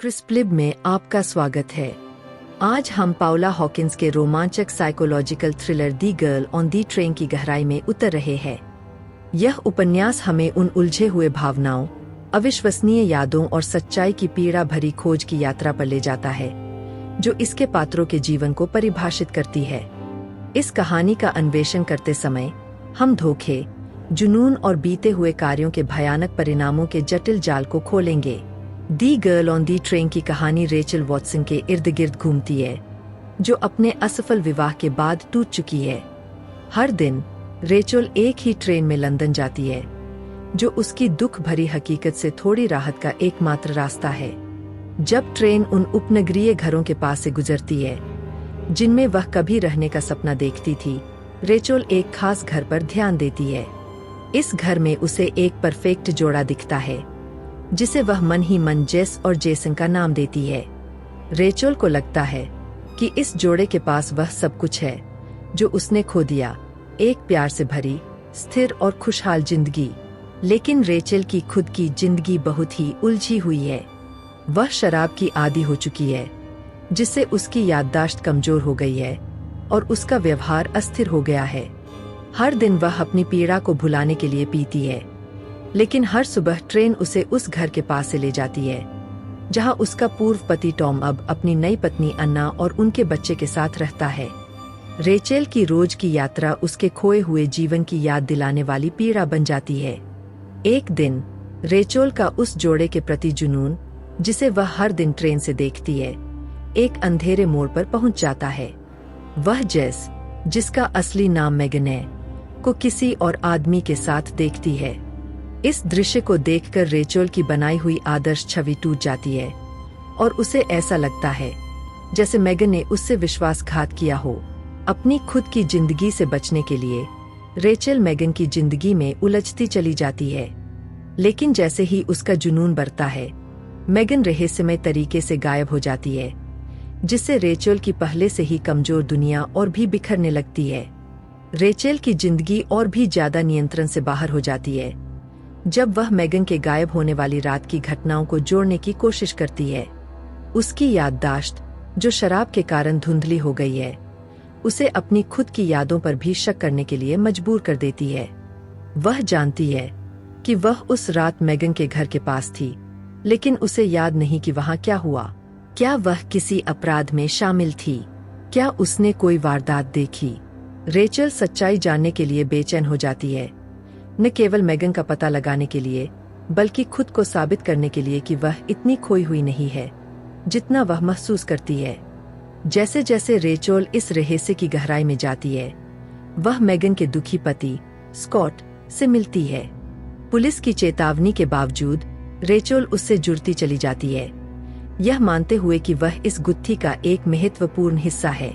क्रिस्प्लिब में आपका स्वागत है। आज हम पाउला हॉकिंस के रोमांचक psychological thriller the girl on the train की गहराई में उतर रहे हैं। यह उपन्यास हमें उन उलझे हुए भावनाओं, अविश्वसनीय यादों और सच्चाई की पीड़ा भरी खोज की यात्रा पर ले जाता है, जो इसके पात्रों के जीवन को परिभाषित करती है। इस कहानी का अन्वेषण करते समय हम धोखे, जुनून और बीते हुए कार्यों के भयानक परिणामों के जटिल जाल को खोलेंगे। दी गर्ल ऑन दी ट्रेन की कहानी रेचल वॉटसन के इर्द गिर्द घूमती है, जो अपने असफल विवाह के बाद टूट चुकी है। हर दिन रेचल एक ही ट्रेन में लंदन जाती है, जो उसकी दुख भरी हकीकत से थोड़ी राहत का एकमात्र रास्ता है। जब ट्रेन उन उपनगरीय घरों के पास से गुजरती है जिनमें वह कभी रहने का सपना देखती थी, रेचल एक खास घर पर ध्यान देती है। इस घर में उसे एक परफेक्ट जोड़ा दिखता है, जिसे वह मन ही मन जेस और जेसन का नाम देती है। रेचल को लगता है कि इस जोड़े के पास वह सब कुछ है जो उसने खो दिया, एक प्यार से भरी, स्थिर और खुशहाल जिंदगी। लेकिन रेचल की खुद की जिंदगी बहुत ही उलझी हुई है। वह शराब की आदी हो चुकी है, जिससे उसकी याददाश्त कमजोर हो गई है और उसका व्यवहार अस्थिर हो गया है। हर दिन वह अपनी पीड़ा को भुलाने के लिए पीती है, लेकिन हर सुबह ट्रेन उसे उस घर के पास से ले जाती है जहां उसका पूर्व पति टॉम अब अपनी नई पत्नी अन्ना और उनके बच्चे के साथ रहता है। रेचल की रोज की यात्रा उसके खोए हुए जीवन की याद दिलाने वाली पीड़ा बन जाती है। एक दिन रेचल का उस जोड़े के प्रति जुनून, जिसे वह हर दिन ट्रेन से देखती है, एक अंधेरे मोड़ पर पहुंच जाता है। वह जेस, जिसका असली नाम मैगन है, को किसी और आदमी के साथ देखती है। इस दृश्य को देखकर रेचल की बनाई हुई आदर्श छवि टूट जाती है और उसे ऐसा लगता है जैसे मैगन ने उससे विश्वासघात किया हो। अपनी खुद की जिंदगी से बचने के लिए रेचल मैगन की जिंदगी में उलझती चली जाती है। लेकिन जैसे ही उसका जुनून बढ़ता है, मैगन रहस्यमय तरीके से गायब हो जाती है, जिससे रेचल की पहले से ही कमजोर दुनिया और भी बिखरने लगती है। रेचल की जिंदगी और भी ज्यादा नियंत्रण से बाहर हो जाती है जब वह मैगन के गायब होने वाली रात की घटनाओं को जोड़ने की कोशिश करती है। उसकी याददाश्त, जो शराब के कारण धुंधली हो गई है, उसे अपनी खुद की यादों पर भी शक करने के लिए मजबूर कर देती है। वह जानती है कि वह उस रात मैगन के घर के पास थी, लेकिन उसे याद नहीं कि वहां क्या हुआ। क्या वह किसी अपराध में शामिल थी? क्या उसने कोई वारदात देखी? रेचल सच्चाई जानने के लिए बेचैन हो जाती है, न केवल मैगन का पता लगाने के लिए, बल्कि खुद को साबित करने के लिए कि वह इतनी खोई हुई नहीं है जितना वह महसूस करती है। जैसे जैसे रेचल इस रहस्य की गहराई में जाती है, वह मैगन के दुखी पति स्कॉट से मिलती है। पुलिस की चेतावनी के बावजूद रेचल उससे जुड़ती चली जाती है, यह मानते हुए कि वह इस गुत्थी का एक महत्वपूर्ण हिस्सा है।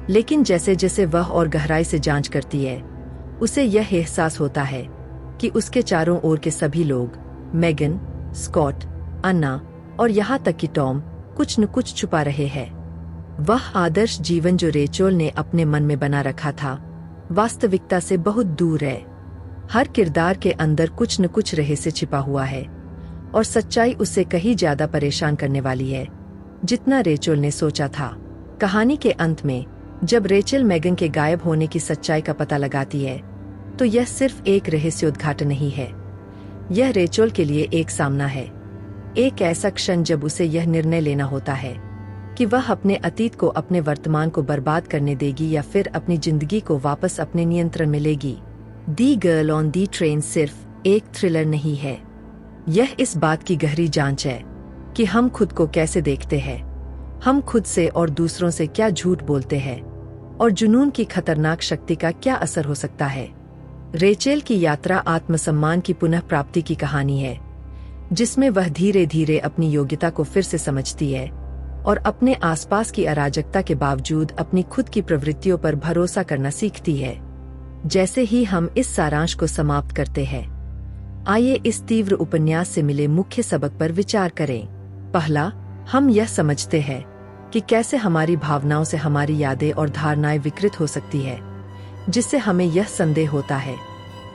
लेकिन जैसे जैसे वह और गहराई से जांच करती है, उसे यह एहसास होता है कि उसके चारों ओर के सभी लोग, मैगन, स्कॉट, अन्ना और यहाँ तक कि टॉम, कुछ न कुछ छुपा रहे हैं। वह आदर्श जीवन जो रेचल ने अपने मन में बना रखा था, वास्तविकता से बहुत दूर है। हर किरदार के अंदर कुछ न कुछ रहस्य छिपा हुआ है और सच्चाई उसे कहीं ज्यादा परेशान करने वाली है जितना रेचल ने सोचा था। कहानी के अंत में जब रेचल मैगन के गायब होने की सच्चाई का पता लगाती है, तो यह सिर्फ एक रहस्योद्घाटन नहीं है, यह रेचल के लिए एक सामना है। एक ऐसा क्षण जब उसे यह निर्णय लेना होता है कि वह अपने अतीत को, अपने वर्तमान को बर्बाद करने देगी या फिर अपनी जिंदगी को वापस अपने नियंत्रण में लेगी। दी गर्ल ऑन दी ट्रेन सिर्फ एक थ्रिलर नहीं है, यह इस बात की गहरी जांच है कि हम खुद को कैसे देखते हैं, हम खुद से और दूसरों से क्या झूठ बोलते हैं, और जुनून की खतरनाक शक्ति का क्या असर हो सकता है। रेचल की यात्रा आत्मसम्मान की पुनः प्राप्ति की कहानी है, जिसमें वह धीरे धीरे अपनी योग्यता को फिर से समझती है और अपने आसपास की अराजकता के बावजूद अपनी खुद की प्रवृत्तियों पर भरोसा करना सीखती है। जैसे ही हम इस सारांश को समाप्त करते हैं, आइए इस तीव्र उपन्यास से मिले मुख्य सबक पर विचार करें। पहला, हम यह समझते हैं कि कैसे हमारी भावनाओं से हमारी यादें और धारणाएं विकृत हो सकती है, जिससे हमें यह संदेह होता है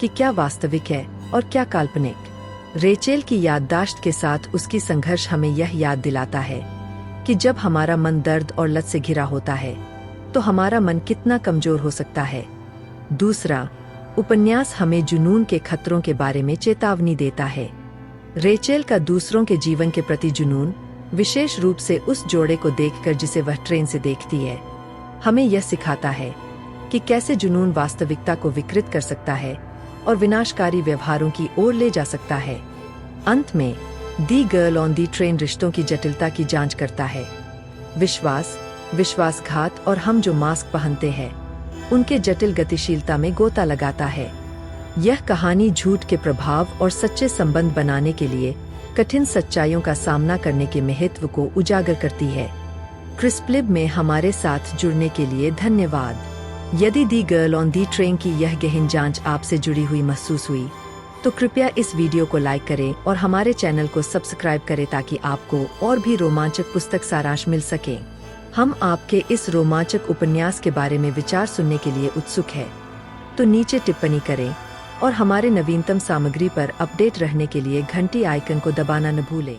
कि क्या वास्तविक है और क्या काल्पनिक। रेचेल की याददाश्त के साथ उसकी संघर्ष हमें यह याद दिलाता है कि जब हमारा मन दर्द और लत से घिरा होता है तो हमारा मन कितना कमजोर हो सकता है। दूसरा, उपन्यास हमें जुनून के खतरों के बारे में चेतावनी देता है। रेचेल का दूसरों के जीवन के प्रति जुनून, विशेष रूप से उस जोड़े को देखकर जिसे वह ट्रेन से देखती है, हमें यह सिखाता है कि कैसे जुनून वास्तविकता को विकृत कर सकता है और विनाशकारी व्यवहारों की ओर ले जा सकता है। अंत में दी गर्ल ऑन दी ट्रेन रिश्तों की जटिलता की जांच करता है। विश्वास, विश्वासघात और हम जो मास्क पहनते हैं उनके जटिल गतिशीलता में गोता लगाता है। यह कहानी झूठ के प्रभाव और सच्चे संबंध बनाने के लिए कठिन सच्चाइयों का सामना करने के महत्व को उजागर करती है। क्रिस्पलिब में हमारे साथ जुड़ने के लिए धन्यवाद। यदि दी गर्ल ऑन दी ट्रेन की यह गहन जांच आपसे जुड़ी हुई महसूस हुई तो कृपया इस वीडियो को लाइक करें और हमारे चैनल को सब्सक्राइब करें ताकि आपको और भी रोमांचक पुस्तक सारांश मिल सके। हम आपके इस रोमांचक उपन्यास के बारे में विचार सुनने के लिए उत्सुक हैं। तो नीचे टिप्पणी करें और हमारे नवीनतम सामग्री पर अपडेट रहने के लिए घंटी आइकन को दबाना न भूलें।